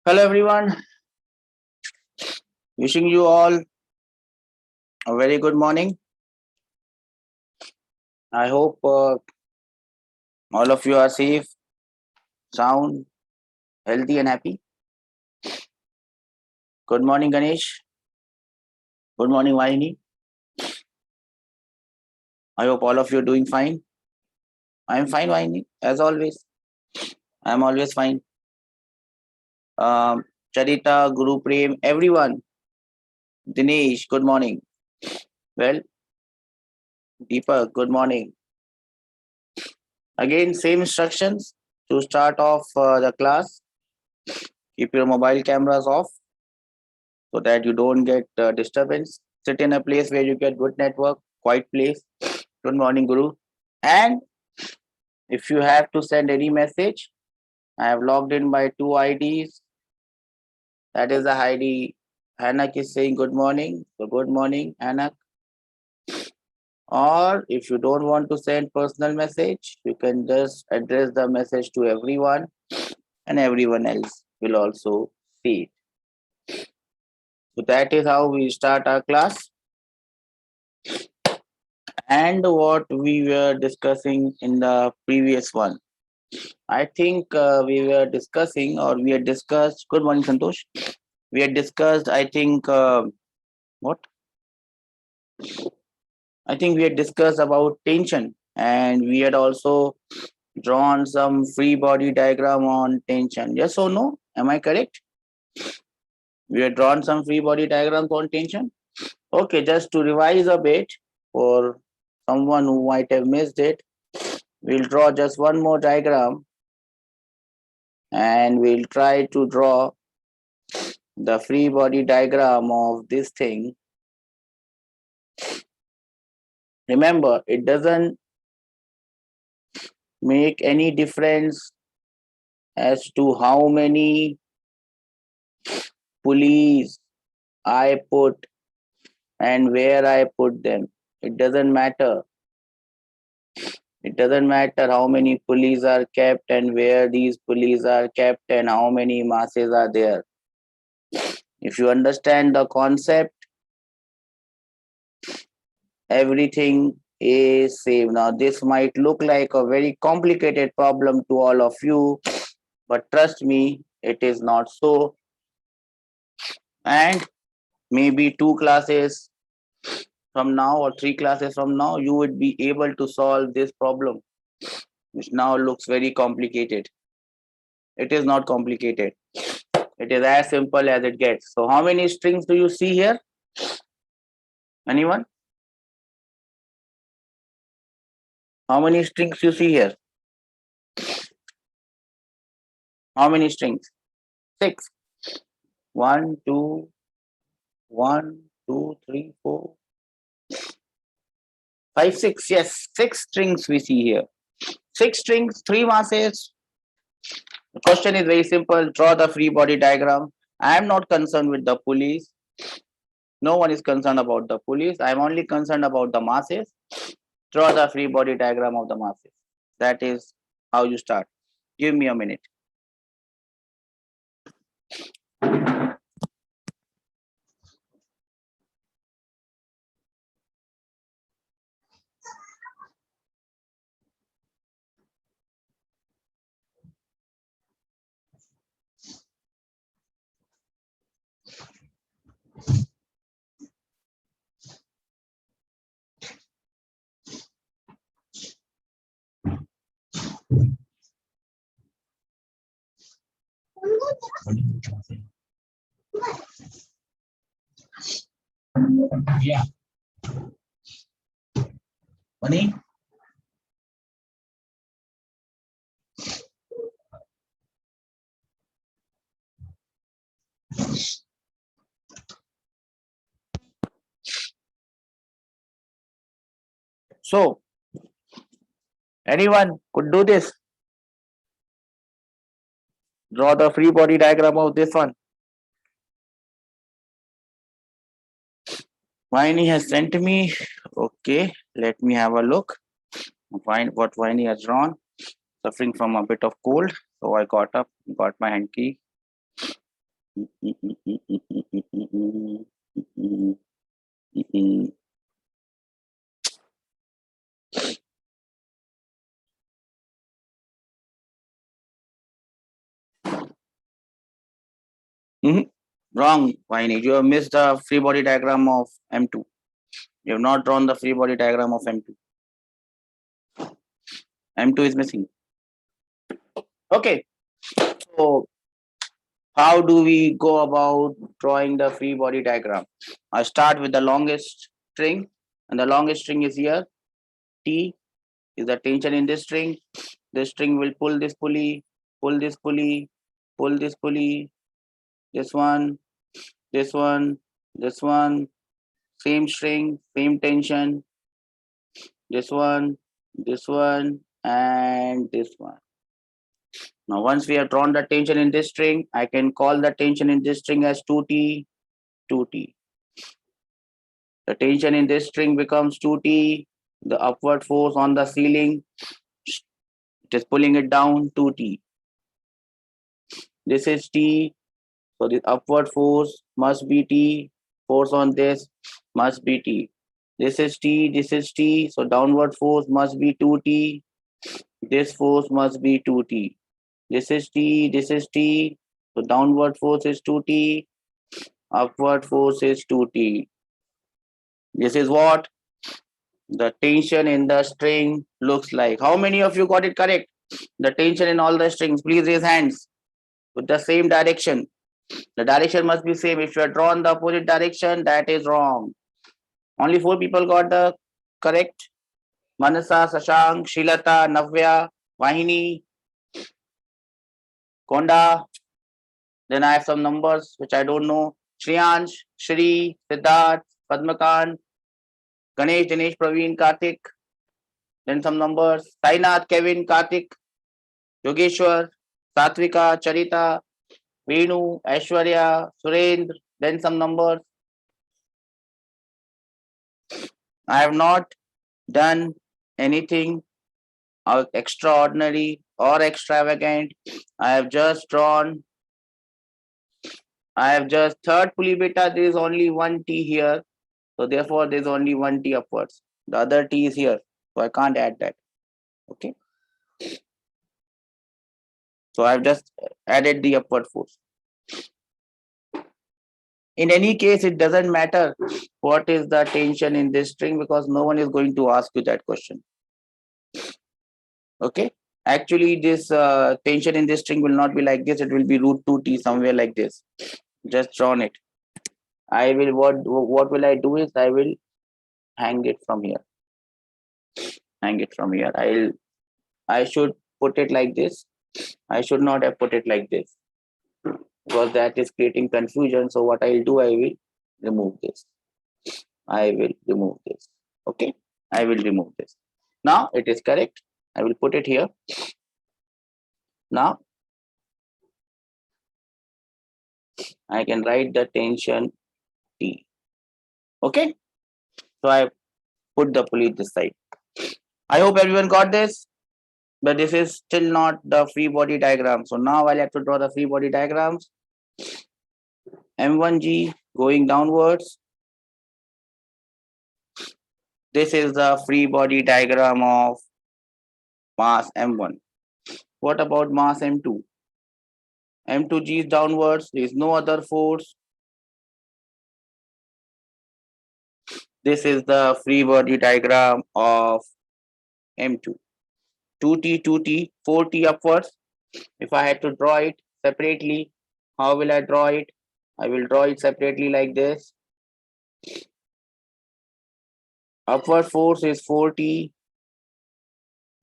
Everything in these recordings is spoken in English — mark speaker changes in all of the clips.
Speaker 1: Hello everyone, wishing you all a very good morning. I hope all of you are safe, sound, healthy, and happy. Good morning, Ganesh. Good morning, Vahini. I hope all of you are doing fine. I'm fine, Vahini, as always. I'm always fine. Charita, Guru Prem, everyone. Dinesh, good morning. Well, Deepak, good morning. Again, same instructions to start off the class. Keep your mobile cameras off so that you don't get disturbance. Sit in a place where you get good network, quiet place. Good morning, Guru. And if you have to send any message, I have logged in by two IDs. That is the ID. Hanak is saying good morning. So good morning, Hanak. Or if you don't want to send personal message, you can just address the message to everyone and everyone else will also see it. So that is how we start our class. And what we were discussing in the previous one. I think we were discussing or we had discussed. Good morning, Santosh. We had discussed, I think, what? I think we had discussed about tension and we had also drawn some free body diagram on tension. Yes or no? Am I correct? We had drawn some free body diagrams on tension. Okay, just to revise a bit for someone who might have missed it, we'll draw just one more diagram and we'll try to draw the free body diagram of this thing. Remember, it doesn't make any difference as to how many pulleys I put and where I put them. It doesn't matter. It doesn't matter how many pulleys are kept and where these pulleys are kept and how many masses are there. If you understand the concept, everything is same. Now, this might look like a very complicated problem to all of you, but trust me, it is not so. And maybe two classes from now or three classes from now, you would be able to solve this problem, which now looks very complicated. It is not complicated. It is as simple as it gets. So how many strings do you see here? Anyone? How many strings you see here? How many strings? Six. One, two, one, two, three, four, five, six. Yes, six strings we see here. Six strings, three masses. The question is very simple. Draw the free body diagram. I am not concerned with the pulleys. No one is concerned about the pulleys. I am only concerned about the masses. Draw the free body diagram of the masses. That is how you start. Give me a minute. Yeah. Money? So, anyone could do this? Draw the free body diagram of this one. Viney has sent me. Okay, let me have a look. Find what Viney has drawn. Suffering from a bit of cold, so I got up, got my hanky, Wrong, Vainesh. You have missed the free body diagram of M2. You have not drawn the free body diagram of M2. M2 is missing. Okay. So how do we go about drawing the free body diagram? I start with the longest string, and the longest string is here. T is the tension in this string. This string will pull this pulley, pull this pulley, pull this pulley, this one, this one, this one, same string, same tension, this one, and this one. Now, once we have drawn the tension in this string, I can call the tension in this string as 2T, 2T. The tension in this string becomes 2T. The upward force on the ceiling, it is pulling it down 2T. This is T. So the upward force must be T. Force on this must be T. This is T. This is T. So downward force must be 2T. This force must be 2T. This is T. This is T. So downward force is 2T. Upward force is 2T. This is what the tension in the string looks like. How many of you got it correct? The tension in all the strings, please raise hands with the same direction. The direction must be same. If you have drawn the opposite direction, that is wrong. Only 4 people got the correct. Manasa, Sashank, Shilata, Navya, Vahini, Konda. Then I have some numbers which I don't know. Shriyansh, Shri, Siddharth, Padmakant, Ganesh, Dinesh, Praveen, Karthik. Then some numbers. Sainath, Kevin, Karthik, Yogeshwar, Satvika, Charita, Venu, Aishwarya, Surendra. Then some numbers. I have not done anything extraordinary or extravagant. I have just drawn. I have just third pulley beta. There is only one T here. So therefore, there is only one T upwards. The other T is here. So I can't add that. Okay. So I've just added the upward force. In any case, it doesn't matter what is the tension in this string because no one is going to ask you that question. Okay. Actually, this tension in this string will not be like this. It will be root 2T somewhere like this. Just drawn it. I will what will I do is I will hang it from here. Hang it from here. I should put it like this. I should not have put it like this because that is creating confusion. So what I'll do, I will remove this. I will remove this. Okay. I will remove this. Now it is correct. I will put it here. Now I can write the tension T. Okay. So I put the pulley this side. I hope everyone got this, but this is still not the free body diagram. So now I'll have to draw the free body diagrams. M1G going downwards. This is the free body diagram of mass M1. What about mass M2? M2G is downwards. There is no other force. This is the free body diagram of M2. 2T, 2T, 4T upwards. If I had to draw it separately, how will I draw it? I will draw it separately like this. Upward force is 4T.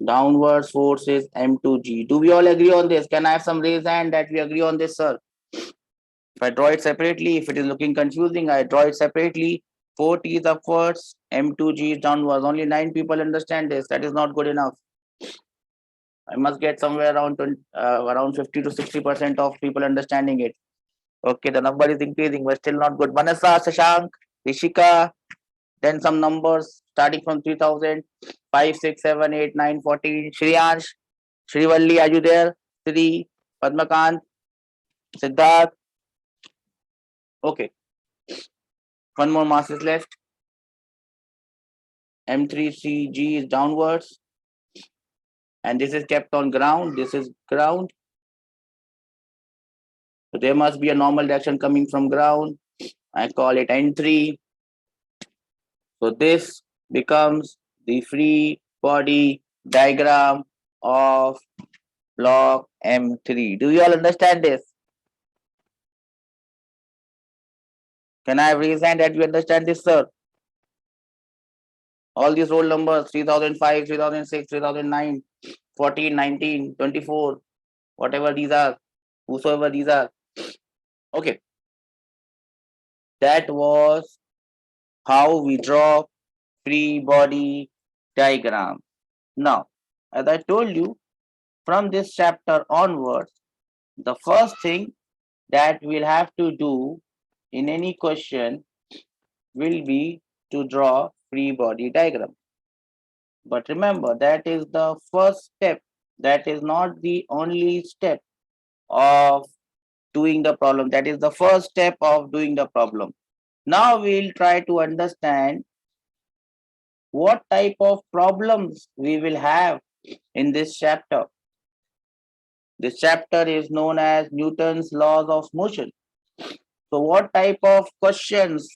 Speaker 1: Downward force is M2G. Do we all agree on this? Can I have some raise hand that we agree on this, sir? If I draw it separately, if it is looking confusing, I draw it separately. 4T is upwards, M2G is downwards. Only 9 people understand this. That is not good enough. I must get somewhere around 50 to 60% of people understanding it. Okay, the number is increasing, but still not good. Manasa, Shashank, Rishika, then some numbers starting from 3000, 5, 6, 7, 8, 9, 14. Shriyansh, Shrivalli, are you there? Sri, Padmakant, Siddharth, Okay, one more mass is left. M3CG is downwards, and this is kept on ground. This is ground. So there must be a normal direction coming from ground. I call it N3. So this becomes the free body diagram of block M3. Do you all understand this? Can I raise hand that you understand this, sir? All these roll numbers 3005, 3006, 3009, 14, 19, 24, whatever these are, whosoever these are. Okay. That was how we draw free body diagram. Now, as I told you, from this chapter onwards, the first thing that we'll have to do in any question will be to draw free body diagram. But remember, that is the first step. That is not the only step of doing the problem. That is the first step of doing the problem. Now we'll try to understand what type of problems we will have in this chapter. This chapter is known as Newton's laws of motion. So what type of questions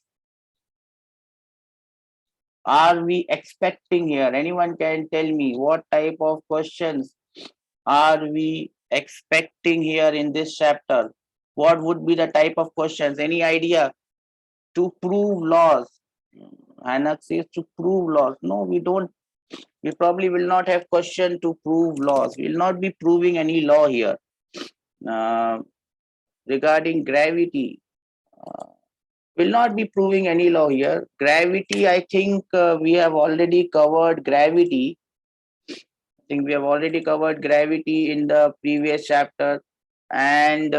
Speaker 1: are we expecting here? Anyone can tell me what type of questions are we expecting here in this chapter? What would be the type of questions? Any idea? To prove laws. Hanak says to prove laws. No, we don't. We probably will not have question to prove laws. We will not be proving any law here. Regarding gravity, will not be proving any law here. Gravity, I think we have already covered gravity. I think we have already covered gravity in the previous chapter. And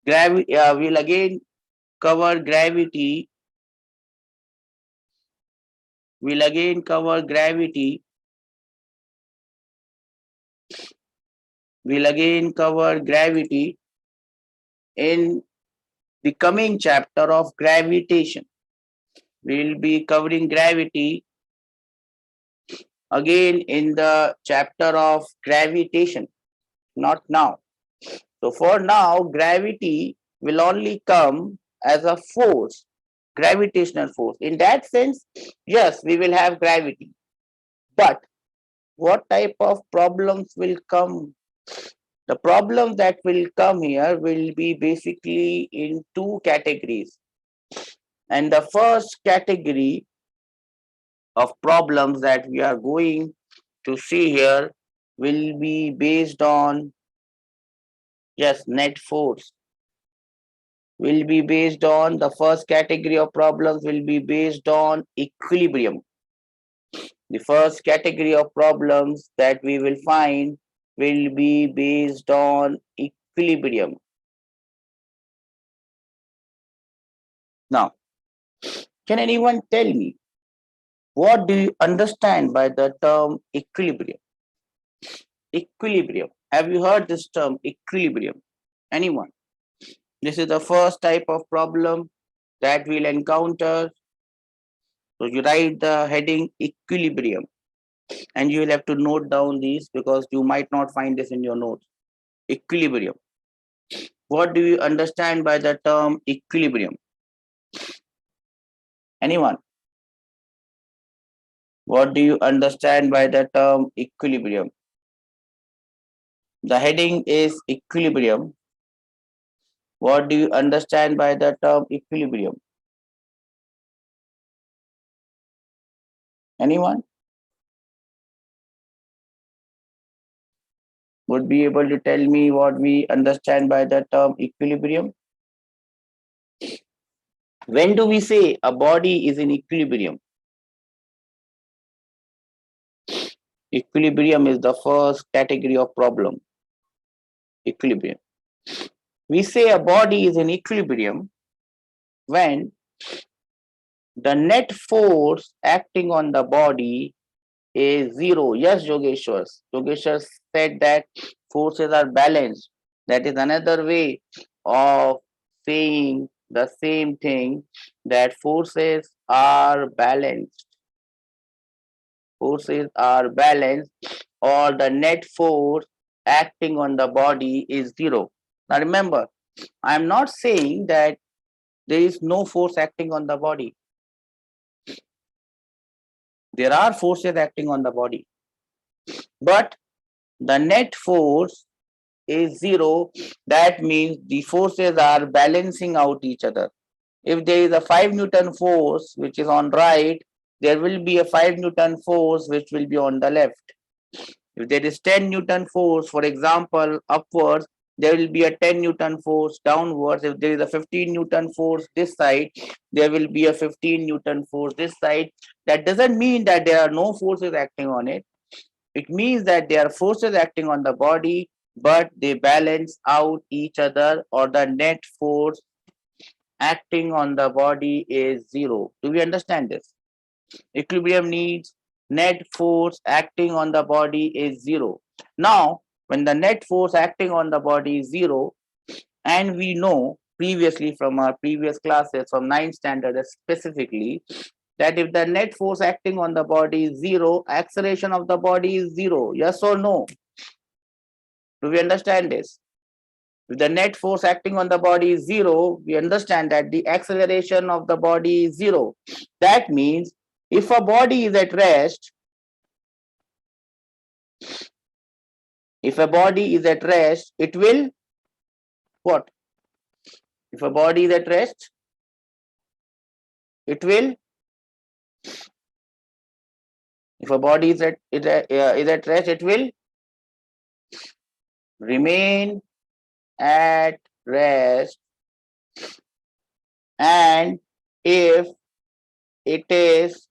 Speaker 1: gravity, we'll again cover gravity. We'll again cover gravity. We'll again cover gravity in the coming chapter of gravitation. We'll be covering gravity again in the chapter of gravitation, not now. So for now, gravity will only come as a force, gravitational force. In that sense, yes, we will have gravity. But what type of problems will come? The problems that will come here will be basically in two categories. And the first category of problems that we are going to see here will be based on, yes, net force. Will be based on, the first category of problems will be based on equilibrium. The first category of problems that we will find will be based on equilibrium. Now, can anyone tell me what do you understand by the term equilibrium? Equilibrium. Have you heard this term equilibrium? Anyone? This is the first type of problem that we'll encounter. So you write the heading equilibrium and you will have to note down these because you might not find this in your notes. Equilibrium. What do you understand by the term equilibrium? Anyone? What do you understand by the term equilibrium? The heading is equilibrium. What do you understand by the term equilibrium? Anyone would be able to tell me what we understand by the term equilibrium? When do we say a body is in equilibrium? Equilibrium is the first category of problem. Equilibrium. We say a body is in equilibrium when the net force acting on the body is zero. Yes, Yogeshwar. Yogeshwar said that forces are balanced. That is another way of saying the same thing, that forces are balanced. Forces are balanced, or the net force acting on the body is zero. Now remember, I'm not saying that there is no force acting on the body. There are forces acting on the body, but the net force is zero. That means the forces are balancing out each other. If there is a 5 Newton force which is on right, there will be a 5 Newton force which will be on the left. If there is 10 Newton force, for example, upwards, there will be a 10 Newton force downwards. If there is a 15 Newton force this side, there will be a 15 Newton force this side. That doesn't mean that there are no forces acting on it. It means that there are forces acting on the body, but they balance out each other, or the net force acting on the body is zero. Do we understand this? Equilibrium needs net force acting on the body is zero. Now, when the net force acting on the body is zero, and we know previously from our previous classes from 9th standard specifically, that if the net force acting on the body is zero, acceleration of the body is zero. Yes or no? Do we understand this? If the net force acting on the body is zero, we understand that the acceleration of the body is zero. That means if a body is at rest, it will what? If a body is at rest, it will. If a body is at rest, it will remain at rest, and if it is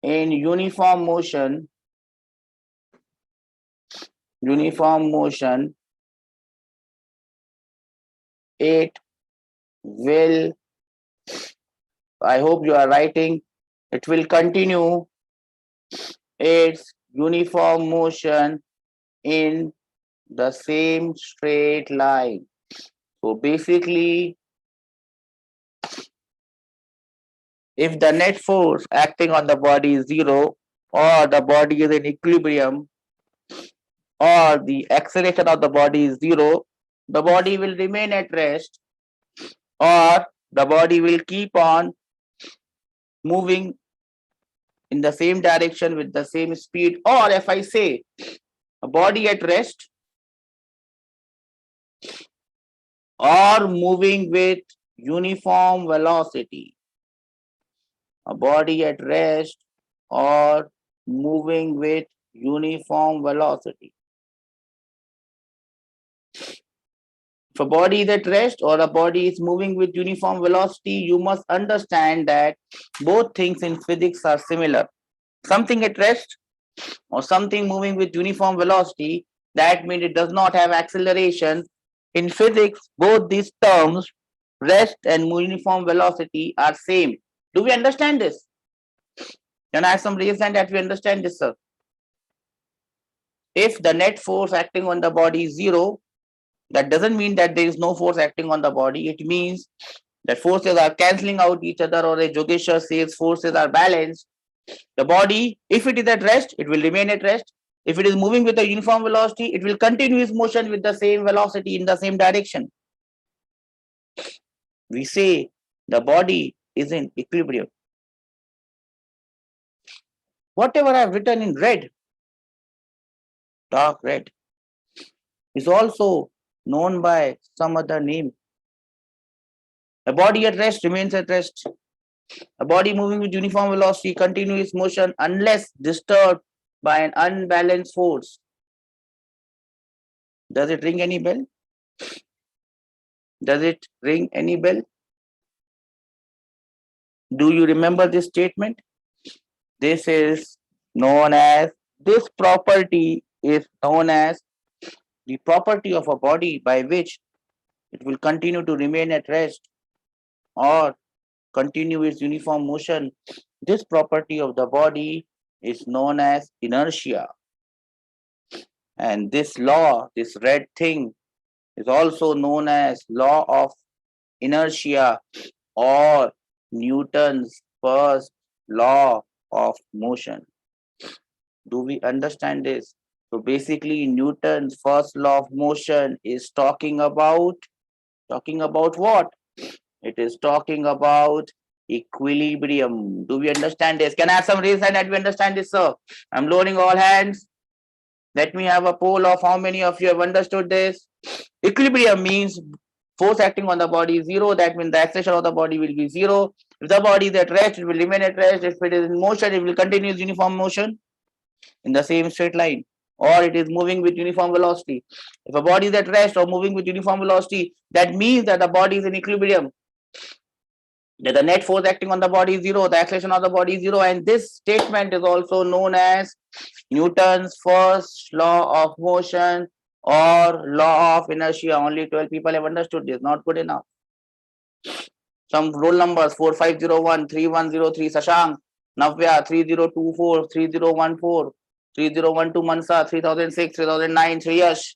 Speaker 1: in uniform motion, it will, I hope you are writing, it will continue its uniform motion in the same straight line. So basically, if the net force acting on the body is zero, or the body is in equilibrium, or the acceleration of the body is zero, the body will remain at rest, or the body will keep on moving in the same direction with the same speed. Or if I say a body at rest or moving with uniform velocity, a body at rest or moving with uniform velocity. If a body is at rest or a body is moving with uniform velocity, you must understand that both things in physics are similar. Something at rest or something moving with uniform velocity, that means it does not have acceleration. In physics, both these terms, rest and uniform velocity, are same. Do we understand this? Can I have some reason that we understand this, sir? If the net force acting on the body is zero, that doesn't mean that there is no force acting on the body. It means that forces are cancelling out each other, or as Yogeshwar says, forces are balanced. The body, if it is at rest, it will remain at rest. If it is moving with a uniform velocity, it will continue its motion with the same velocity in the same direction. We say the body is in equilibrium. Whatever I have written in red, dark red, is also known by some other name. A body at rest remains at rest. A body moving with uniform velocity continues its motion unless disturbed by an unbalanced force. Does it ring any bell? Does it ring any bell? Do you remember this statement? This property is known as the property of a body by which it will continue to remain at rest or continue its uniform motion. This property of the body is known as inertia. And this law, this red thing, is also known as law of inertia or Newton's first law of motion. Do we understand this? So basically, Newton's first law of motion is talking about what? It is talking about equilibrium. Do we understand this? Can I have some raise hand that we understand this, sir? I'm lowering all hands. Let me have a poll of how many of you have understood this. Equilibrium means force acting on the body is zero. That means the acceleration of the body will be zero. If the body is at rest, it will remain at rest. If it is in motion, it will continue its uniform motion in the same straight line, or it is moving with uniform velocity. If a body is at rest or moving with uniform velocity, that means that the body is in equilibrium. That the net force acting on the body is zero, the acceleration of the body is zero, and this statement is also known as Newton's first law of motion or law of inertia. Only 12 people have understood this. Not good enough. Some roll numbers 4501, 3103, Sashank, Navya, 3024, 3014, 3012, Mansa, 3006, 3009, Shreyash,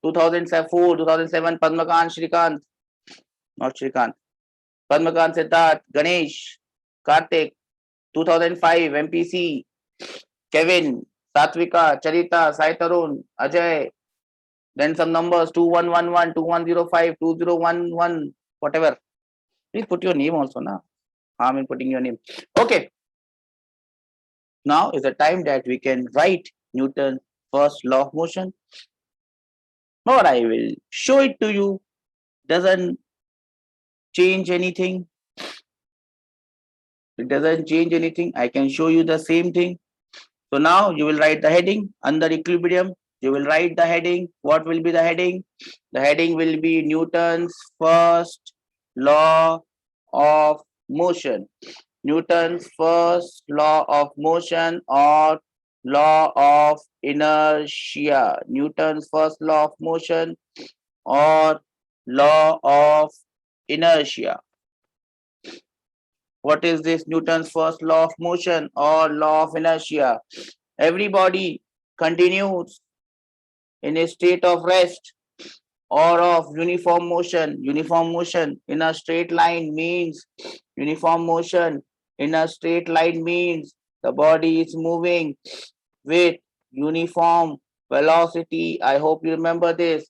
Speaker 1: 2004, 2007, Padmakant, Shrikant, not Shrikant, Padmakant, Siddharth, Ganesh, Karthik, 2005, MPC, Kevin, Satvika, Charita, Sai Tarun, Ajay, then some numbers 2111, 2105, 2011, whatever. Please put your name also, na. Harm in putting your name. Okay. Now is the time that we can write Newton's first law of motion. Or I will show it to you. Doesn't change anything. It doesn't change anything. I can show you the same thing. So now you will write the heading under equilibrium. You will write the heading. What will be the heading? The heading will be Newton's first law of motion. Newton's first law of motion or law of inertia. Newton's first law of motion or law of inertia. What is this Newton's first law of motion or law of inertia? Every body continues in a state of rest or of uniform motion. Uniform motion in a straight line means uniform motion in a straight line means the body is moving with uniform velocity. I hope you remember this.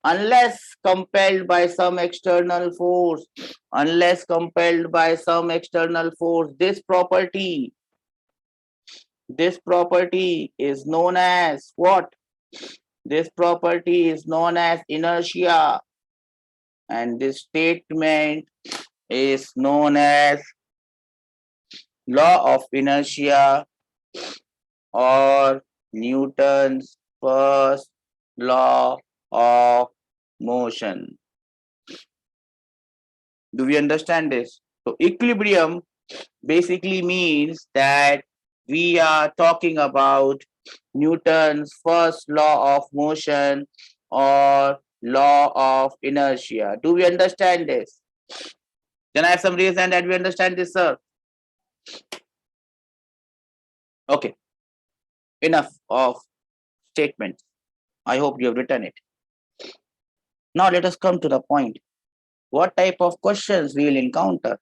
Speaker 1: Unless compelled by some external force, unless compelled by some external force, this property is known as what? This property is known as inertia, and this statement is known as law of inertia or Newton's first law of motion. Do we understand this? So equilibrium basically means that we are talking about Newton's first law of motion or law of inertia. Do we understand this? Can I have some reason that we understand this, sir? Okay. Enough of statements. I hope you have written it. Now let us come to the point. What type of questions we will encounter?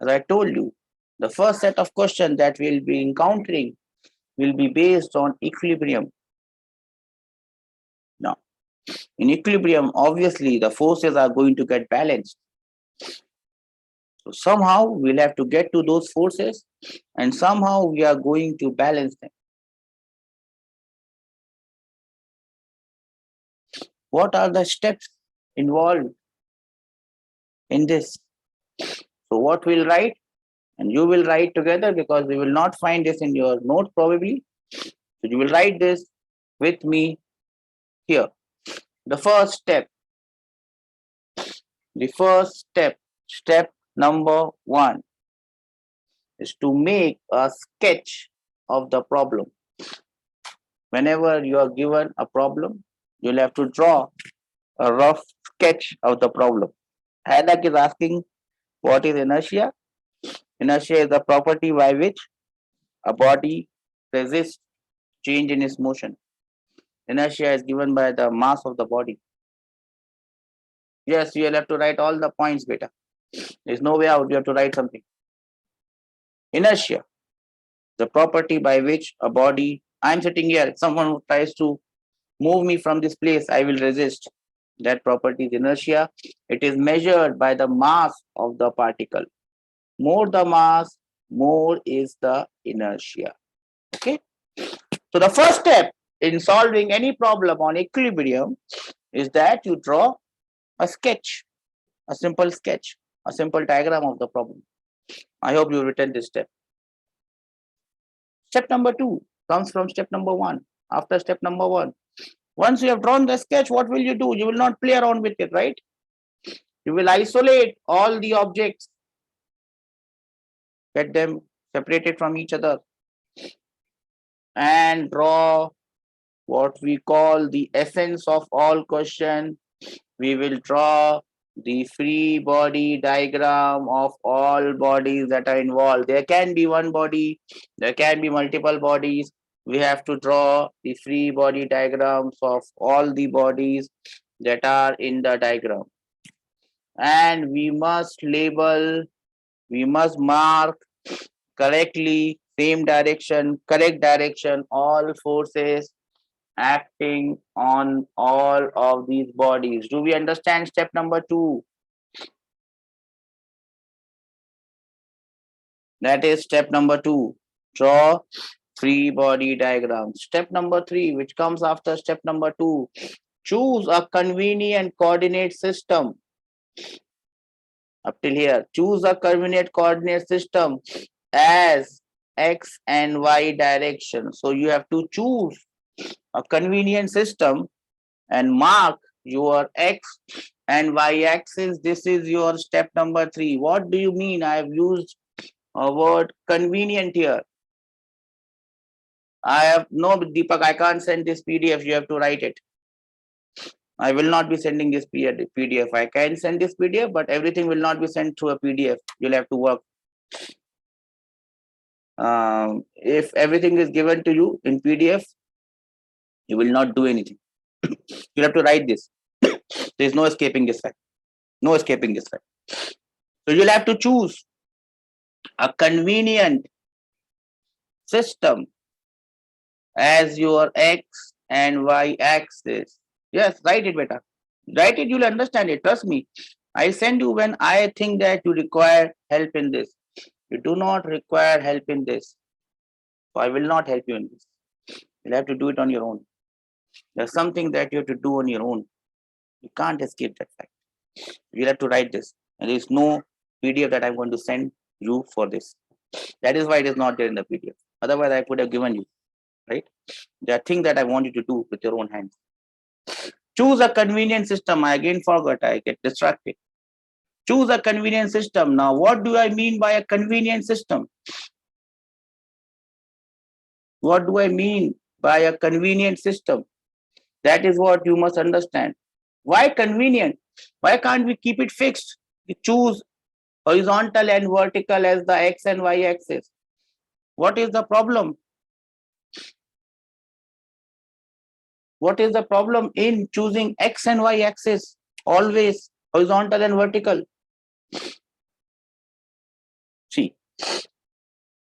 Speaker 1: As I told you, the first set of questions that we will be encountering will be based on equilibrium. Now, in equilibrium, obviously, the forces are going to get balanced. So somehow we'll have to get to those forces and somehow we are going to balance them. What are the steps involved in this? So what we'll write, and you will write together because we will not find this in your note probably. So you will write this with me here. The first step, step number 1 is to make a sketch of the problem. Whenever you are given a problem, you'll have to draw a rough sketch of the problem. Hadak is asking, what is inertia? Inertia is the property by which a body resists change in its motion. Inertia is given by the mass of the body. Yes, you'll have to write all the points, beta. There's no way out. You have to write something. Inertia, the property by which a body, I'm sitting here, if someone who tries to move me from this place, I will resist. That property is inertia. It is measured by the mass of the particle. More the mass, more is the inertia. Okay. So the first step in solving any problem on equilibrium is that you draw a sketch, a simple sketch, a simple diagram of the problem. I hope you written this step. Step number 2 comes from step number 1. After step number 1, once you have drawn the sketch, what will you do? You will not play around with it, right? You will isolate all the objects, get them separated from each other, and draw what we call the essence of all question. We will draw the free body diagram of all bodies that are involved. There can be one body, there can be multiple bodies. We have to draw the free body diagrams of all the bodies that are in the diagram. And we must label, we must mark correctly, same direction, correct direction, all forces acting on all of these bodies. Do we understand step number 2? That is step number 2. Draw free body diagram. Step number 3, which comes after step number 2, choose a convenient coordinate system. Up till here, choose a convenient coordinate system as x and y direction. So you have to choose a convenient system and mark your x and y axis. This is your step number 3. What do you mean? I have used a word convenient here. I have no, Deepak, I can't send this PDF. You have to write it. I will not be sending this PDF. I can send this PDF, but everything will not be sent through a PDF. You'll have to work. If everything is given to you in PDF, you will not do anything. You have to write this. There is no escaping this fact. No escaping this fact. So you'll have to choose a convenient system as your x and y axis. Yes, write it, beta. Write it, you'll understand it. Trust me. I send you when I think that you require help in this. You do not require help in this. So I will not help you in this. You'll have to do it on your own. There's something that you have to do on your own. You can't escape that fact. You'll have to write this. And there is no PDF that I'm going to send you for this. That is why it is not there in the PDF. Otherwise, I could have given you, right? There are things that I want you to do with your own hands. Choose a convenient system. I again forgot. I get distracted. Choose a convenient system. Now, what do I mean by a convenient system? What do I mean by a convenient system? That is what you must understand. Why convenient? Why can't we keep it fixed? We choose horizontal and vertical as the x and y axis. What is the problem? What is the problem in choosing x and y axis? Always horizontal and vertical. See,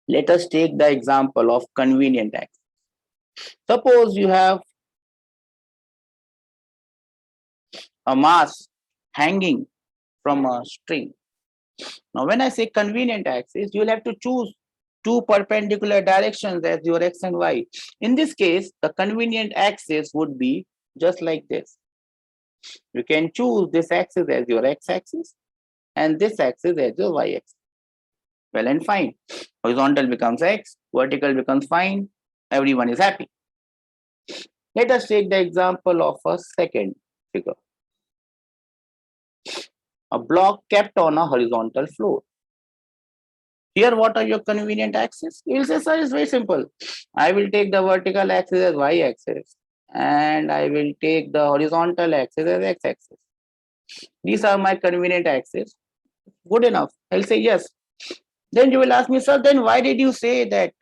Speaker 1: let us take the example of convenient axis. Suppose you have a mass hanging from a string. Now, when I say convenient axis, you will have to choose two perpendicular directions as your x and y. In this case, the convenient axis would be just like this. You can choose this axis as your x-axis and this axis as your y-axis. Well and fine. Horizontal becomes x, vertical becomes fine. Everyone is happy. Let us take the example of a second figure. A block kept on a horizontal floor. Here, what are your convenient axes? You will say, sir, it's very simple. I will take the vertical axis as y-axis and I will take the horizontal axis as x-axis. These are my convenient axes. Good enough. I'll say yes. Then you will ask me, sir, then why did you say that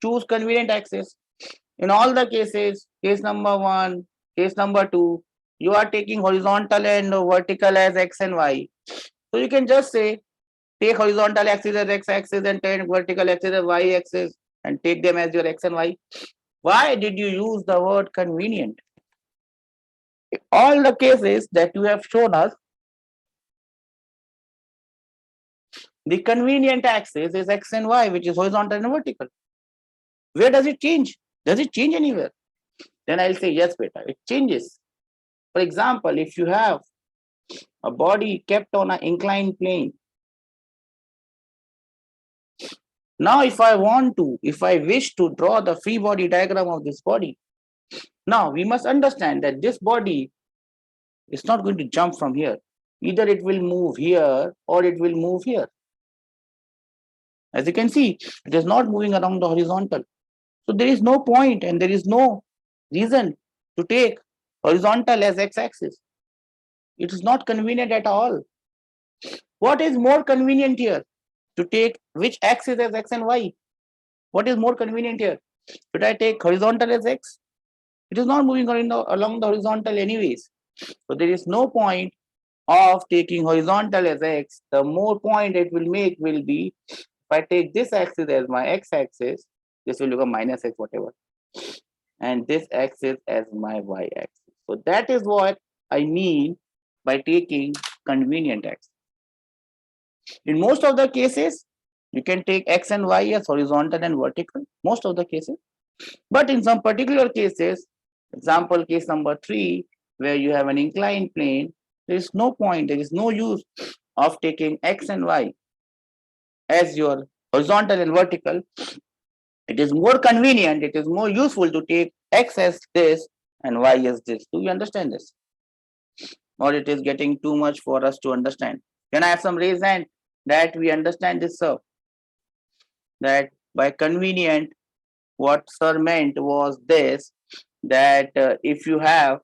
Speaker 1: choose convenient axis? In all the cases, case number 1, case number 2, you are taking horizontal and vertical as x and y. So you can just say, take horizontal axis as x-axis and take vertical axis as y-axis and take them as your x and y. Why did you use the word convenient? All the cases that you have shown us, the convenient axis is x and y, which is horizontal and vertical. Where does it change? Does it change anywhere? Then I'll say, yes, beta, it changes. For example, if you have a body kept on an inclined plane, now if I wish to draw the free body diagram of this body, now we must understand that this body is not going to jump from here. Either it will move here or it will move here. As you can see, it is not moving along the horizontal. So there is no point and there is no reason to take horizontal as x-axis. It is not convenient at all. What is more convenient here? To take which axis as x and y? What is more convenient here? Should I take horizontal as x? It is not moving along the horizontal anyways. So there is no point of taking horizontal as x. The more point it will make will be, if I take this axis as my x-axis, this will become minus x whatever, and this axis as my y-axis. So that is what I mean by taking convenient axis. In most of the cases, you can take x and y as horizontal and vertical, most of the cases. But in some particular cases, example case number 3, where you have an inclined plane, there is no point, there is no use of taking x and y as your horizontal and vertical. It is more convenient, it is more useful to take x as this and y as this. Do you understand this? Or it is getting too much for us to understand? Can I have some raise hand that we understand this, sir? That by convenient, what sir meant was this, that if you have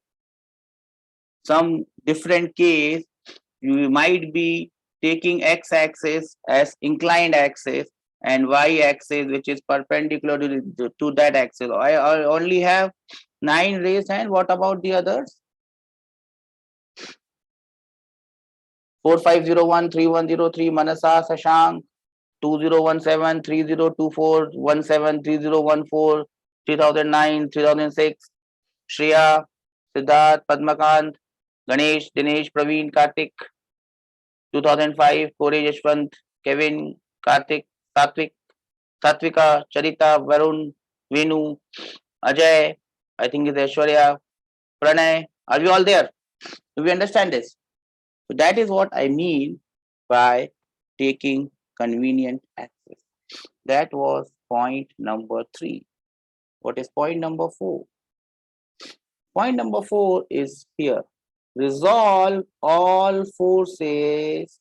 Speaker 1: some different case, you might be taking x-axis as inclined axis and y-axis which is perpendicular to that axis. I only have 9 raised hand. What about the others? 45013103 Manasa Sashank, 2017 3024 17 3014 3009 3006 Shreya, Siddharth, Padmakant, Ganesh, Dinesh, Praveen, Kartik, 2005, Kore, Yashwant, Kevin, Kartik, Satvik, Satvika, Charita, Varun, Venu, Ajay, I think it's Aishwarya, Pranay. Are we all there? Do we understand this? So that is what I mean by taking convenient access. That was point number 3. What is point number 4? Point number 4 is here. Resolve all forces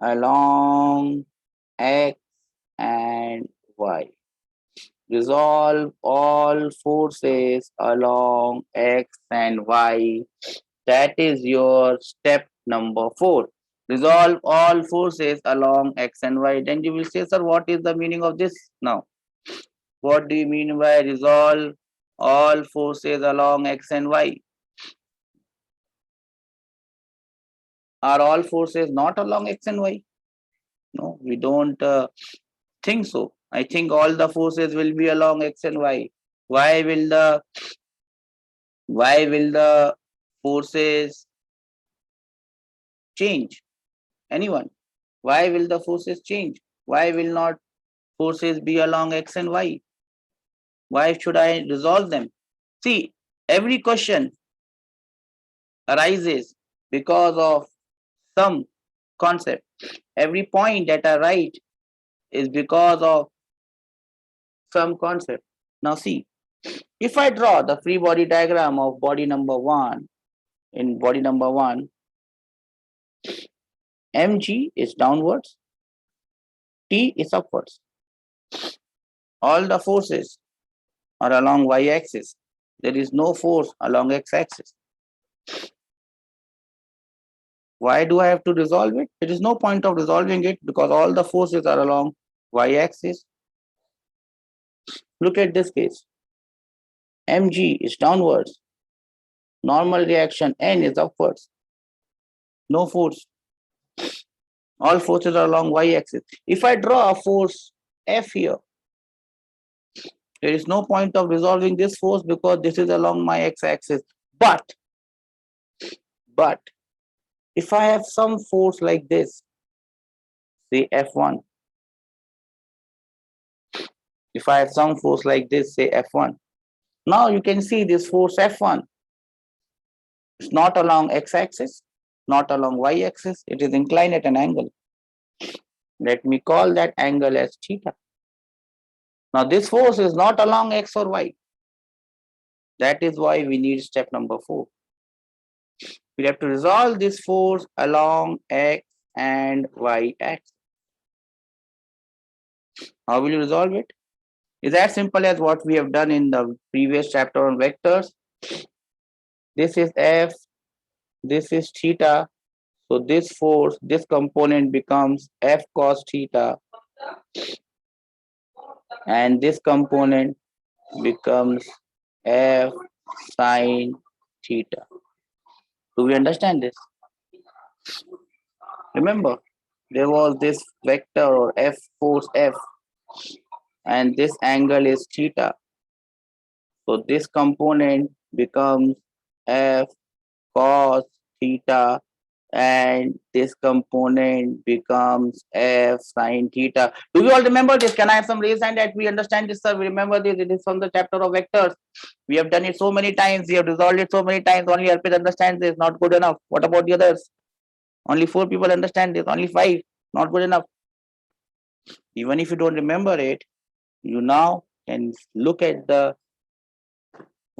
Speaker 1: along x and y. Resolve all forces along x and y. That is your step number 4. Resolve all forces along x and y. Then you will say, sir, what is the meaning of this now? What do you mean by resolve all forces along x and y? Are all forces not along x and y? No, we don't think so. I think all the forces will be along x and y. Why will the forces change? Anyone? Why will the forces change? Why will not forces be along x and y? Why should I resolve them? See, every question arises because of some concept. Every point that I write is because of some concept. Now see, if I draw the free body diagram of body number 1, in body number 1, mg is downwards, t is upwards. All the forces are along y-axis. There is no force along x-axis. Why do I have to resolve it? There is no point of resolving it because all the forces are along y-axis. Look at this case. mg is downwards. Normal reaction n is upwards. No force. All forces are along y-axis. If I draw a force F here, there is no point of resolving this force because this is along my x-axis. But if I have some force like this, say F1. If I have some force like this, say F1. Now you can see this force F1. It's not along x-axis, not along y-axis. It is inclined at an angle. Let me call that angle as theta. Now this force is not along x or y. That is why we need step number 4. We have to resolve this force along x and y axis. How will you resolve it? It's as simple as what we have done in the previous chapter on vectors. This is F, this is theta. So this force, this component becomes F cos theta, and this component becomes F sin theta. Do we understand this? Remember, there was this vector or F force F, and this angle is theta. So this component becomes F cos theta, and this component becomes F sin theta. Do you all remember this? Can I have some raise hand that we understand this, sir? We remember this. It is from the chapter of vectors. We have done it so many times. We have resolved it so many times. Only Arpit understands this. Not good enough. What about the others? Only 4 people understand this. Only 5. Not good enough. Even if you don't remember it, you now can look at the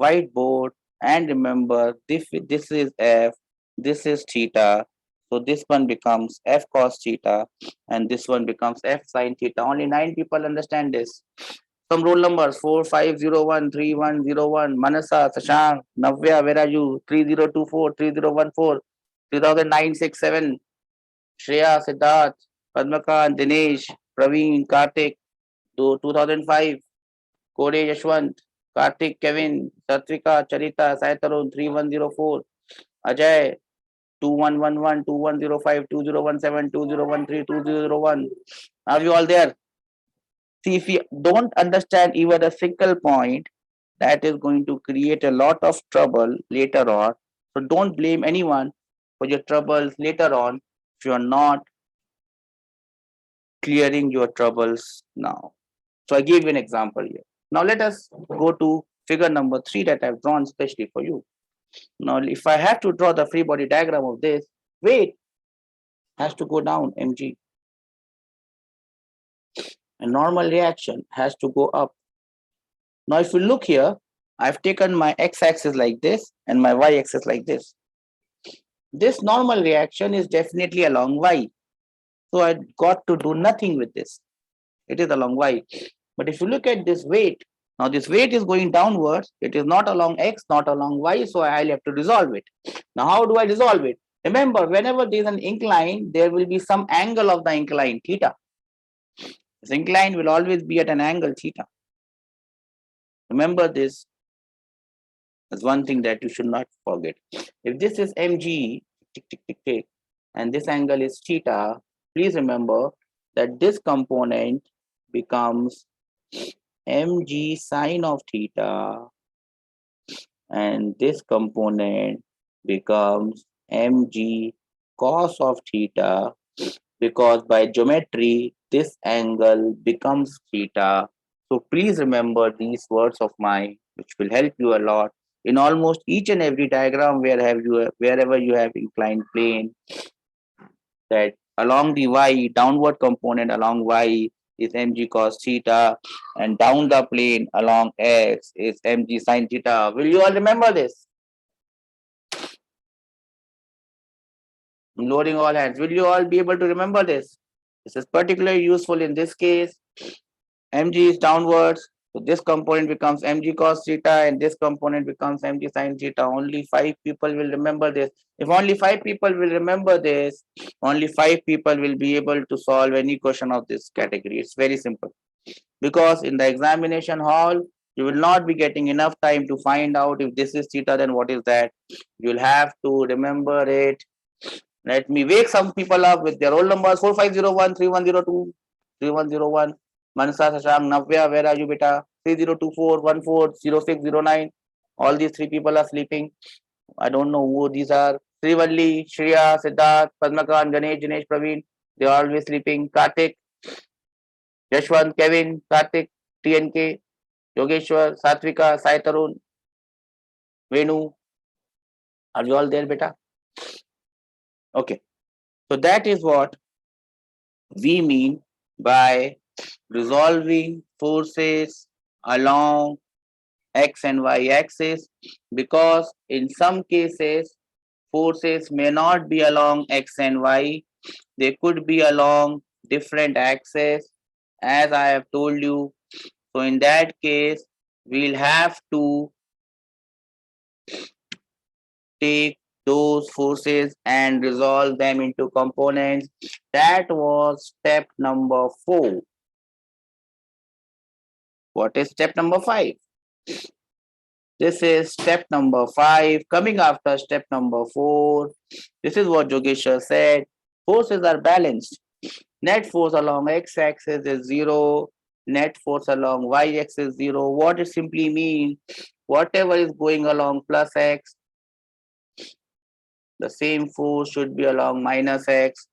Speaker 1: whiteboard and remember this is F, this is theta. So this one becomes F cos theta, and this one becomes F sin theta. Only 9 people understand this. Some roll numbers 4501 3101. Manasa, Sashank, Navya, where are you? 3024 3014 300967. Shreya, Siddharth, Padmakant, Dinesh, Praveen, Karthik, 2005. Kode, Yashwant, Karthik, Kevin, Satrika, Charita, Saitarun, 3104. Ajay, 2111, 2105, 2017, 2013, 2001. Are you all there? See, if you don't understand even a single point, that is going to create a lot of trouble later on. So don't blame anyone for your troubles later on if you are not clearing your troubles now. So I gave you an example here. Now let us go to figure number 3 that I've drawn specially for you. Now, if I have to draw the free body diagram of this, weight has to go down, mg. And normal reaction has to go up. Now, if you look here, I've taken my x-axis like this and my y-axis like this. This normal reaction is definitely along y. So I got to do nothing with this. It is along y. But if you look at this weight, now this weight is going downwards. It is not along x, not along y. So I'll have to resolve it. Now, how do I resolve it? Remember, whenever there is an incline, there will be some angle of the incline, theta. This incline will always be at an angle, theta. Remember this. That's one thing that you should not forget. If this is mg, tick, tick, tick, tick, and this angle is theta, please remember that this component becomes mg sine of theta, and this component becomes mg cos of theta, because by geometry, this angle becomes theta. So please remember these words of mine, which will help you a lot in almost each and every diagram wherever you have inclined plane, that along the y, downward component along y is mg cos theta, and down the plane along x is mg sin theta. Will you all remember this? I'm loading all hands. Will you all be able to remember this? This is particularly useful in this case. mg is downwards, so this component becomes mg cos theta, and this component becomes mg sin theta. Only 5 people will remember this. If only 5 people will remember this, only 5 people will be able to solve any question of this category. It's very simple. Because in the examination hall, You will not be getting enough time to find out if this is theta, then what is that. You'll have to remember it. Let me wake some people up with their roll numbers. 4501, 3102, 3101. Mansa, Shashank, Navya, where are you, beta? 3024, 140609. All these three people are sleeping. I don't know who these are. Srivalli, Shreya, Siddharth, Padmakan, Ganesh, Dinesh, Praveen. They are always sleeping. Kartik, Yashwant, Kevin, Kartik, TNK, Yogeshwar, Satvika, Sai Tarun, Venu. Are you all there, beta? Okay. So that is what we mean by resolving forces along x and y axis, because in some cases forces may not be along x and y, they could be along different axes, as I have told you. So in that case, we'll have to take those forces and resolve them into components. That was step number 4. What is step number 5? This is step number 5. Coming after step number 4, this is what Yogeshwar said. Forces are balanced. Net force along x-axis is 0. Net force along y-axis is 0. What it simply means, whatever is going along plus x, the same force should be along minus x.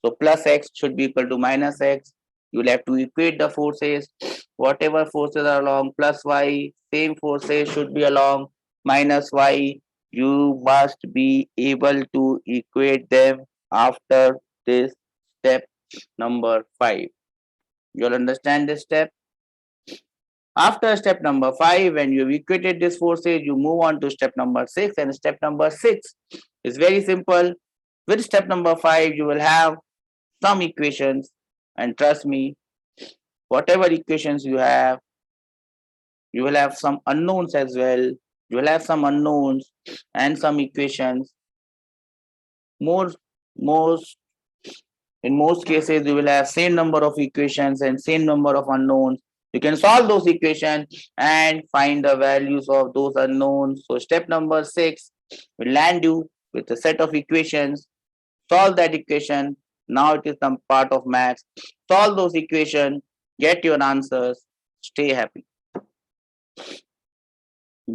Speaker 1: So plus x should be equal to minus x. You will have to equate the forces. Whatever forces are along plus y, same forces should be along minus y. You must be able to equate them after this step number 5. You'll understand this step. After step number 5, when you've equated these forces, you move on to step number 6. And step number 6 is very simple. With step number 5, you will have some equations, and trust me, whatever equations you will have some unknowns as well. You will have some unknowns and some equations. In most cases, you will have same number of equations and same number of unknowns. You can solve those equations and find the values of those unknowns. So step number 6 will land you with a set of equations. Solve that equation. Now it is some part of maths. Solve those equations, get your answers, stay happy.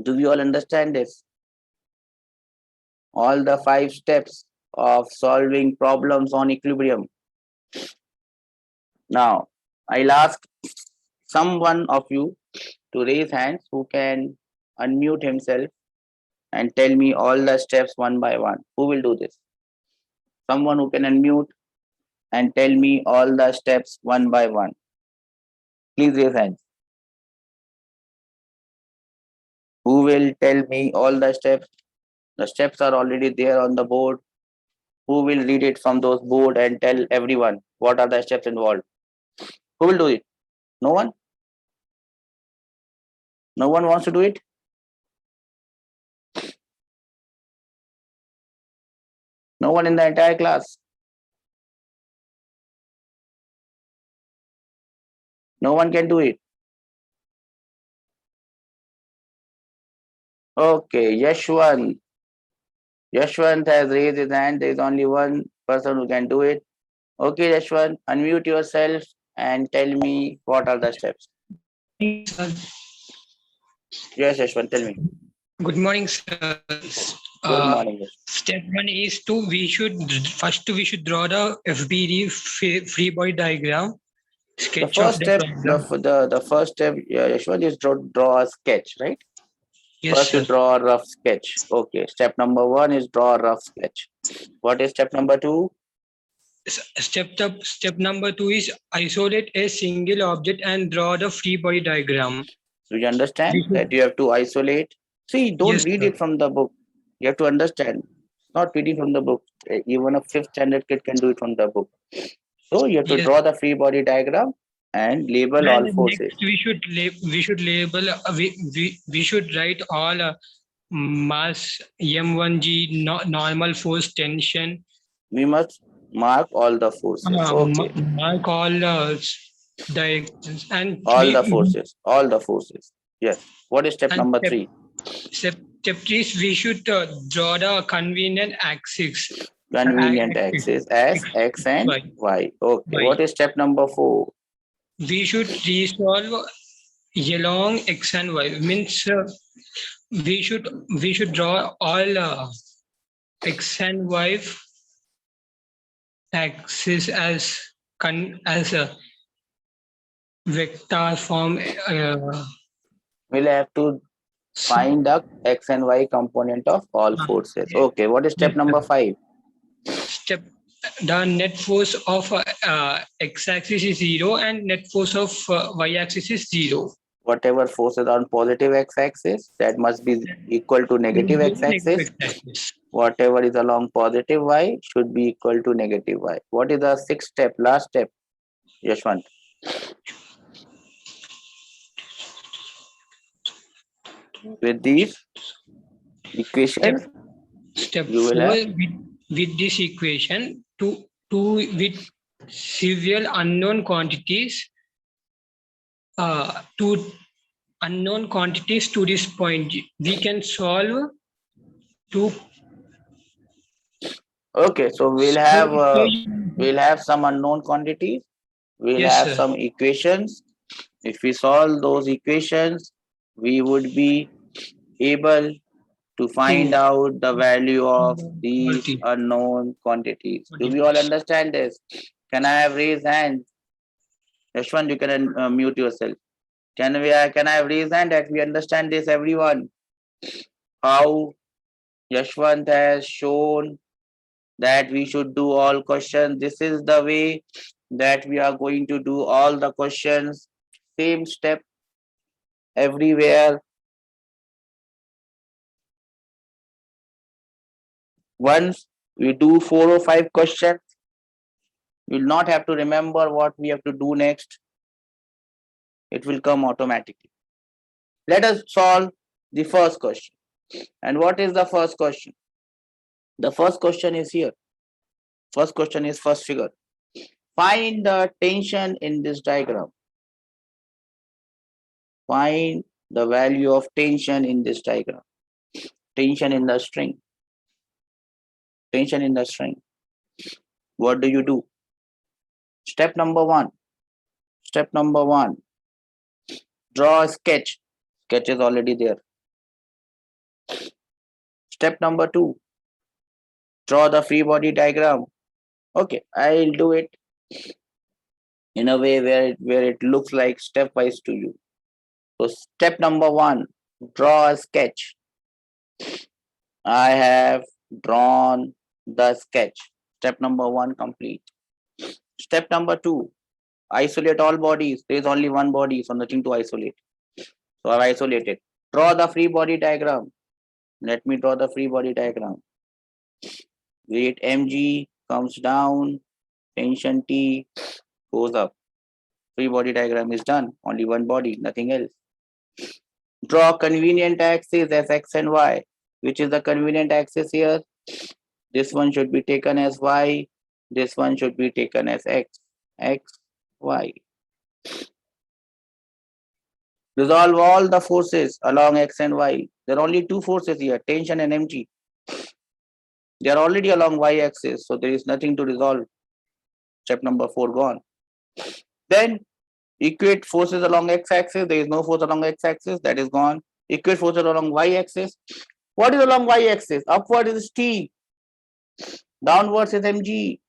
Speaker 1: Do we all understand this? All the 5 steps of solving problems on equilibrium. Now, I'll ask someone of you to raise hands who can unmute himself and tell me all the steps one by one. Who will do this? Someone who can unmute and tell me all the steps one by one. Please raise hands. Who will tell me all the steps? The steps are already there on the board. Who will read it from those board and tell everyone what are the steps involved? Who will do it? No one? No one wants to do it? No one in the entire class? No one can do it? Okay, Yashwant. Yashwant has raised his hand. There is only one person who can do it. Okay, Yashwant, unmute yourself and tell me what are the steps.
Speaker 2: Sir.
Speaker 1: Yes, Yashwant, tell me.
Speaker 2: Good morning, sir.
Speaker 1: Good morning.
Speaker 2: Step 1 is we should draw the FBD free body diagram.
Speaker 1: The first step, the first step, Yashwant, is draw a sketch, right?
Speaker 2: Yes,
Speaker 1: first,
Speaker 2: sir.
Speaker 1: you draw a rough sketch. Okay. Step number 1 is draw a rough sketch. What is step number 2?
Speaker 2: Step number 2 is isolate a single object and draw the free body diagram.
Speaker 1: So you understand that you have to isolate. See, don't
Speaker 2: Yes,
Speaker 1: read
Speaker 2: sir.
Speaker 1: it from the book. You have to understand. Not reading from the book. Even a 5th standard kid can do it from the book. So you have to
Speaker 2: Yes.
Speaker 1: draw the free body diagram and label all forces.
Speaker 2: Next, we should label. We should write all mass M1G normal force tension.
Speaker 1: We must mark all the forces. Okay.
Speaker 2: Mark all directions and
Speaker 1: All the forces. All the forces. Yes. What is step
Speaker 2: And
Speaker 1: number 3?
Speaker 2: Step 3 is we should draw the convenient axis.
Speaker 1: Convenient axis as x and y. Okay.
Speaker 2: Y.
Speaker 1: What is step number 4?
Speaker 2: We should resolve along x and y. Means we should draw all x and y axis as a vector form.
Speaker 1: We'll have to find the x and y component of all forces. Okay. What is step number 5?
Speaker 2: Step the net force of x-axis is 0 and net force of y-axis is 0.
Speaker 1: Whatever forces on positive x-axis, that must be equal to negative x-axis. Whatever is along positive y should be equal to negative y. What is the 6th step, last step, Yashwant? With these equations,
Speaker 2: Step
Speaker 1: you will
Speaker 2: 4
Speaker 1: have
Speaker 2: with this equation to with several unknown quantities to unknown quantities to this point we can solve to.
Speaker 1: Okay, so we'll have some unknown quantities. We'll
Speaker 2: Yes,
Speaker 1: have
Speaker 2: sir.
Speaker 1: some equations. If we solve those equations, we would be able to find out the value of these unknown quantities. Do we all understand this? Can I have raised hand? Yashwant, you can mute yourself. Can I have raised hand that we understand this, everyone? How Yashwant has shown that we should do all questions. This is the way that we are going to do all the questions. Same step everywhere. Once we do 4 or 5 questions, we'll not have to remember what we have to do next. It will come automatically. Let us solve the first question. And what is the first question? The first question is here. First question is first figure. Find the tension in this diagram. Find the value of tension in this diagram. Tension in the string. Tension in the string. What do you do? Step number 1. Step number 1. Draw a sketch. Sketch is already there. Step number 2. Draw the free body diagram. Okay, I'll do it in a way where it looks like stepwise to you. So step number 1, draw a sketch. I have drawn the sketch. Step number 1 complete. Step number 2, isolate all bodies. There is only one body, so nothing to isolate. So I've isolated. Draw the free body diagram. Let me draw the free body diagram. Weight mg comes down, tension T goes up. Free body diagram is done. Only one body, nothing else. Draw convenient axis as x and y. Which is the convenient axis here? This one should be taken as y. This one should be taken as x. X, y. Resolve all the forces along x and y. There are only two forces here, tension and mg. They are already along y-axis, so there is nothing to resolve. Step number 4 gone. Then equate forces along x-axis. There is no force along x-axis, that is gone. Equate forces along y-axis. What is along y-axis? Upward is T. Downwards is mg.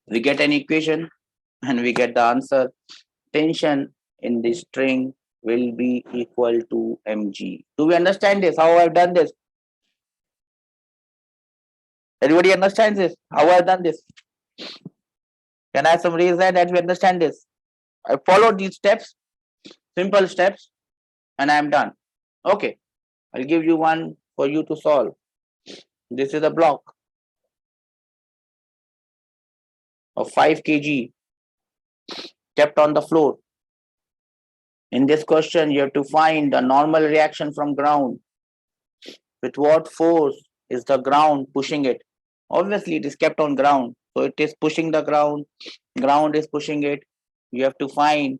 Speaker 1: We get an equation and we get the answer. Tension in the string will be equal to mg. Do we understand this? How I've done this? Everybody understands this? How I've done this? Can I have some reason that we understand this? I followed these steps, simple steps, and I am done. Okay, I'll give you one for you to solve. This is a block of 5 kg kept on the floor. In this question, you have to find the normal reaction from ground. With what force is the ground pushing it? Obviously, it is kept on ground. So it is pushing the ground. Ground is pushing it. You have to find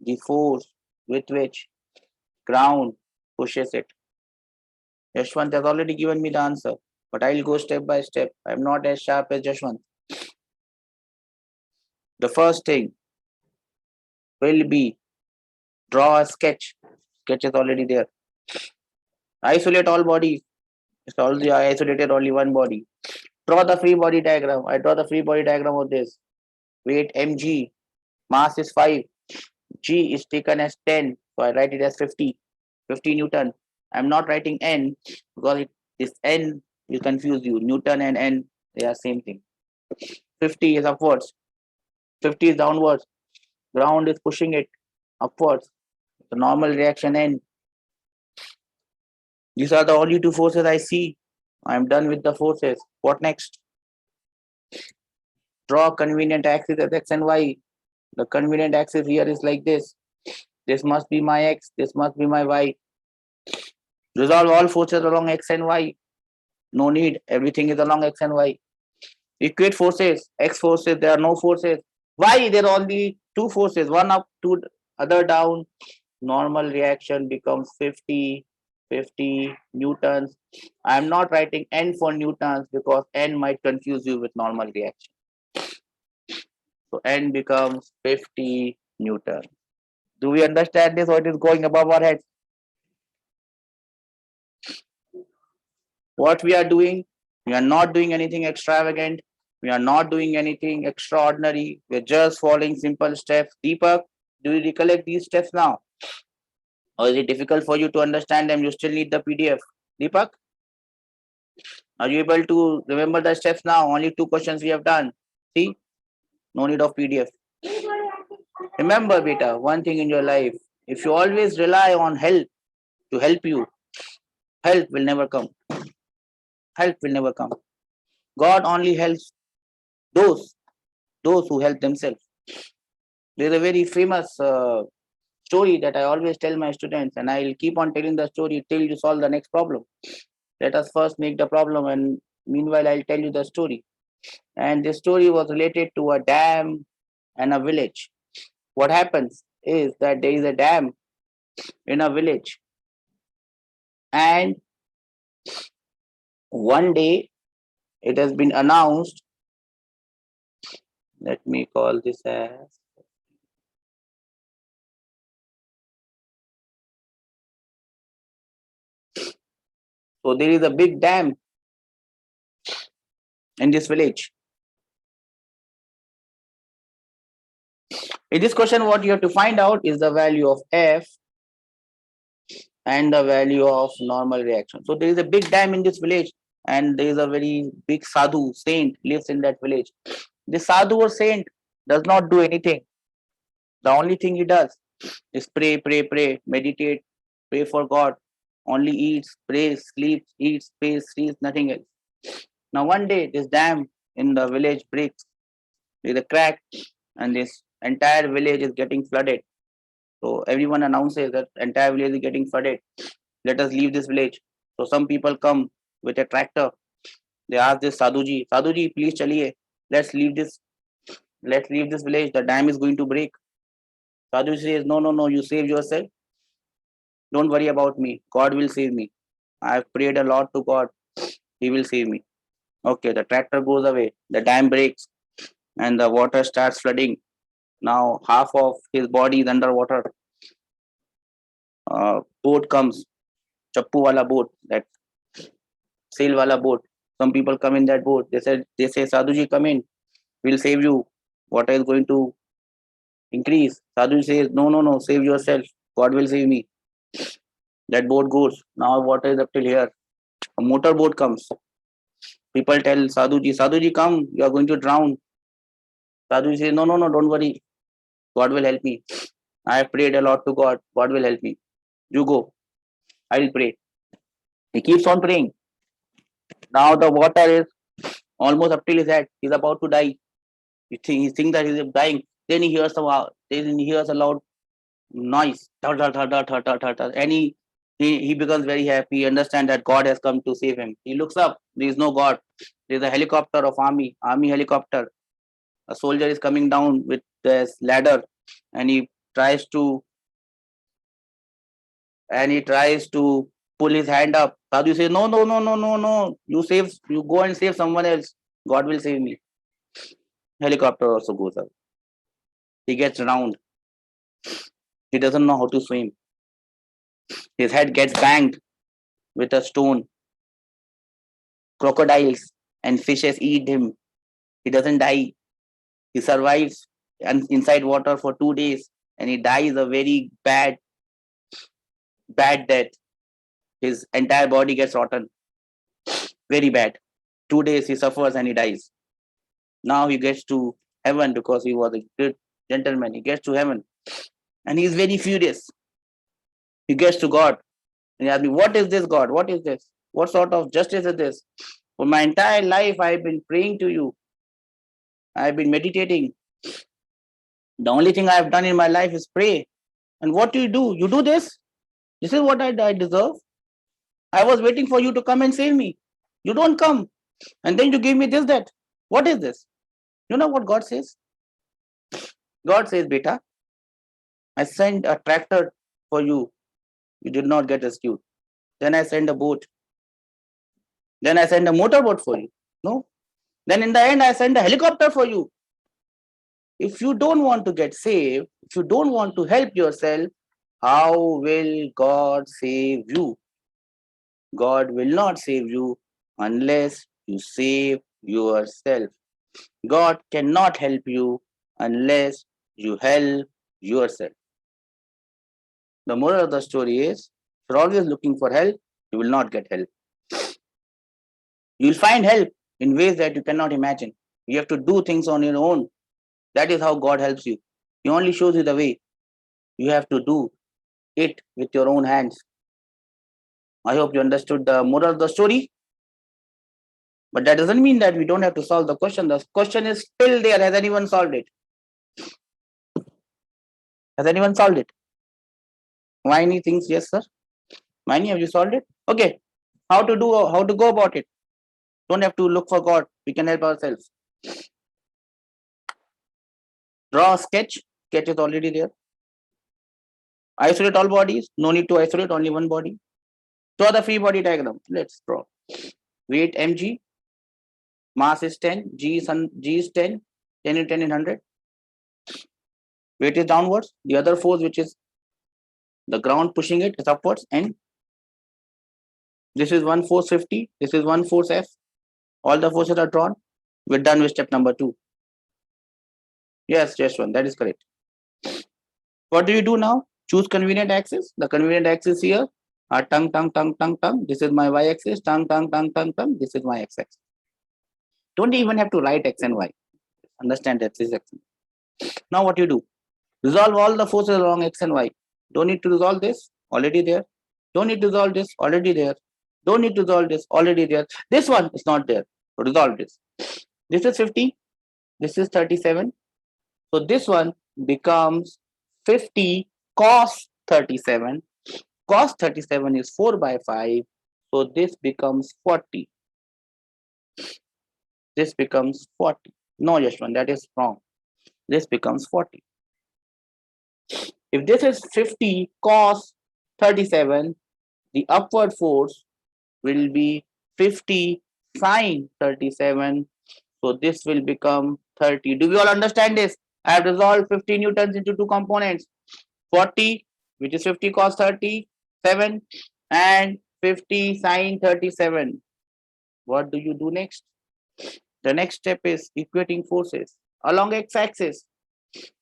Speaker 1: the force with which ground pushes it. Yashwant has already given me the answer, but I'll go step by step. I'm not as sharp as Yashwant. The first thing will be draw a sketch. Sketch is already there. Isolate all bodies. It's already isolated only one body. Draw the free body diagram. I draw the free body diagram of this. Weight mg, mass is 5, g is taken as 10, so I write it as 50 Newton. I'm not writing n because this n will confuse you. Newton and n, they are same thing. 50 is upwards, 50 is downwards, ground is pushing it upwards. The normal reaction n. These are the only two forces I see. I'm done with the forces. What next? Draw convenient axis as x and y. The convenient axis here is like this. This must be my x, this must be my y. Resolve all forces along x and y. No need, everything is along x and y. Equate forces, x forces, there are no forces. Y, there are only two forces, one up, two other down. Normal reaction becomes 50 newtons. I am not writing n for newtons because n might confuse you with normal reaction. So n becomes 50 newtons. Do we understand this, or it is going above our heads? What we are doing, we are not doing anything extravagant. We are not doing anything extraordinary. We're just following simple steps. Deepak, do you recollect these steps now? Or is it difficult for you to understand them? You still need the PDF. Deepak, are you able to remember the steps now? Only 2 questions we have done. See, no need of PDF. Remember, beta, one thing in your life. If you always rely on help to help you, help will never come. Help will never come. God only helps those who help themselves. There's a very famous story that I always tell my students, and I'll keep on telling the story till you solve the next problem. Let us first make the problem, and meanwhile I'll tell you the story. And this story was related to a dam and a village. What happens is that there is a dam in a village, and one day it has been announced. Let me call this as so there is a big dam in this village. In this question, what you have to find out is the value of F and the value of normal reaction. So there is a big dam in this village, and there is a very big sadhu, saint, lives in that village. This sadhu or saint does not do anything. The only thing he does is pray, meditate, pray for God. Only eats, prays, sleeps, eats, prays, sleeps, nothing else. Now one day this dam in the village breaks. There is a crack, and this entire village is getting flooded. So everyone announces that entire village is getting flooded. Let us leave this village. So some people come with a tractor. They ask this Sadhuji, Sadhuji, please chaliye. Let's leave this village. The dam is going to break. Sadhuji says, no, you save yourself. Don't worry about me. God will save me. I have prayed a lot to God. He will save me. Okay, the tractor goes away. The dam breaks and the water starts flooding. Now half of his body is underwater. Boat comes, chappu wala boat, that sail wala boat. Some people come in that boat. They say, Sadhuji, come in. We'll save you. Water is going to increase. Sadhuji says, no, save yourself. God will save me. That boat goes. Now water is up till here. A motor boat comes. People tell Sadhuji, come. You are going to drown. Sadhuji says, no, don't worry. God will help me. I have prayed a lot to God. God will help me. You go. I will pray. He keeps on praying. Now the water is almost up till his head. He's about to die. He thinks that he's dying. Then he hears a loud noise. And he becomes very happy. He understands that God has come to save him. He looks up. There is no God. There is a helicopter of army helicopter. A soldier is coming down with this ladder, and he tries to and he tries to pull his hand up. Sadhu says, no, no, no, no, no, no. You go and save someone else. God will save me. Helicopter also goes up. He gets drowned. He doesn't know how to swim. His head gets banged with a stone. Crocodiles and fishes eat him. He doesn't die. He survives inside water for 2 days and he dies a very bad death. His entire body gets rotten. Very bad. 2 days he suffers and he dies. Now he gets to heaven because he was a good gentleman. He gets to heaven and he is very furious. He gets to God and he asks me, what is this, God? What is this? What sort of justice is this? For my entire life, I've been praying to you. I've been meditating. The only thing I've done in my life is pray. And what do? You do this? This is what I deserve. I was waiting for you to come and save me. You don't come. And then you give me this, that. What is this? You know what God says? God says, Beta, I sent a tractor for you. You did not get rescued. Then I send a boat. Then I send a motorboat for you. No. Then in the end, I send a helicopter for you. If you don't want to get saved, if you don't want to help yourself, how will God save you? God will not save you unless you save yourself. God cannot help you unless you help yourself. The moral of the story is, if you're always looking for help, you will not get help. You will find help in ways that you cannot imagine. You have to do things on your own. That is how God helps you. He only shows you the way. You have to do it with your own hands. I hope you understood the moral of the story. But that doesn't mean that we don't have to solve the question. The question is still there. Has anyone solved it? Has anyone solved it? Viney thinks yes, sir. Viney, have you solved it? Okay. How to go about it? Don't have to look for God. We can help ourselves. Draw a sketch. Sketch is already there. Isolate all bodies. No need to isolate only one body. Draw the free body diagram. Let's draw. Weight mg. Mass is 10. G is 10. 10 in 10 in 100. Weight is downwards. The other force, which is the ground pushing it, is upwards. And this is one force 50. This is one force F. All the forces are drawn. We're done with step number 2. Yes, just one. That is correct. What do you do now? Choose convenient axis. The convenient axis here are tongue, tongue, tongue, tongue, tongue. This is my y-axis. Tongue, tongue, tongue, tongue, tongue. This is my x-axis. Don't even have to write x and y. Understand that this is x. Now what you do? Resolve all the forces along x and y. Don't need to resolve this. Already there. Don't need to resolve this. Already there. Don't need to resolve this. Already there. This one is not there. So resolve this. This is 50. This is 37. So this one becomes 50 cos 37. Cos 37 is 4 by 5. So this becomes 40. This becomes 40. No, Yashwan, that is wrong. This becomes 40. If this is 50 cos 37, the upward force will be 50 sine 37. So this will become 30. Do we all understand this? I have resolved 50 newtons into two components. 40, which is 50 cos 37, and 50 sine 37. What do you do next? The next step is equating forces along x-axis.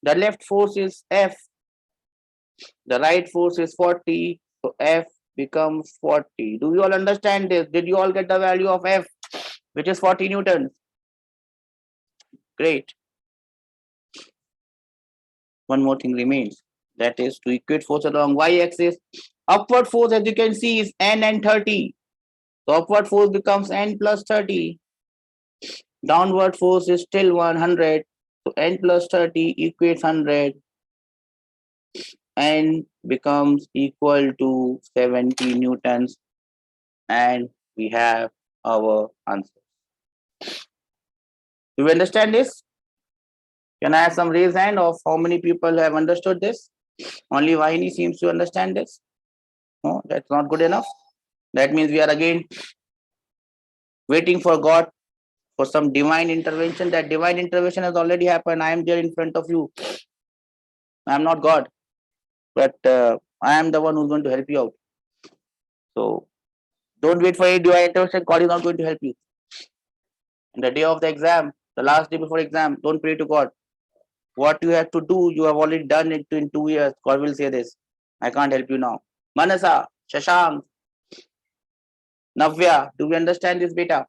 Speaker 1: The left force is F. The right force is 40. So F becomes 40. Do you all understand this? Did you all get the value of F, which is 40 newtons? Great. One more thing remains. That is to equate force along y-axis. Upward force, as you can see, is n and 30. So upward force becomes n plus 30. Downward force is still 100. So n plus 30 equates 100. N becomes equal to 70 newtons. And we have our answer. Do you understand this? Can I have some raised hand of how many people have understood this? Only Vahini seems to understand this. No, that's not good enough. That means we are again waiting for God for some divine intervention. That divine intervention has already happened. I am there in front of you. I am not God, but I am the one who's going to help you out. So don't wait for any divine intervention. God is not going to help you. In the day of the exam, the last day before exam, don't pray to God. What you have to do, you have already done it in 2 years. God will say this. I can't help you now. Manasa, Shashank, Navya, do we understand this beta?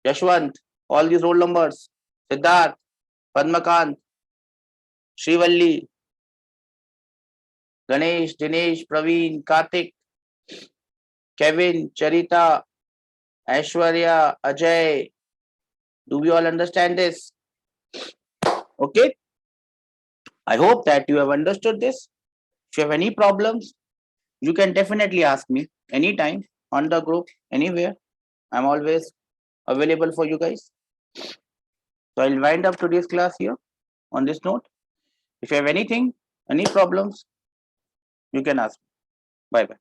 Speaker 1: Yashwant, all these roll numbers. Siddharth, Padmakant, Srivalli, Ganesh, Dinesh, Praveen, Karthik, Kevin, Charita, Aishwarya, Ajay. Do we all understand this? Okay. I hope that you have understood this. If you have any problems, you can definitely ask me anytime on the group, anywhere. I'm always available for you guys. So I'll wind up today's class here on this note. If you have anything, any problems, you can ask. Bye bye.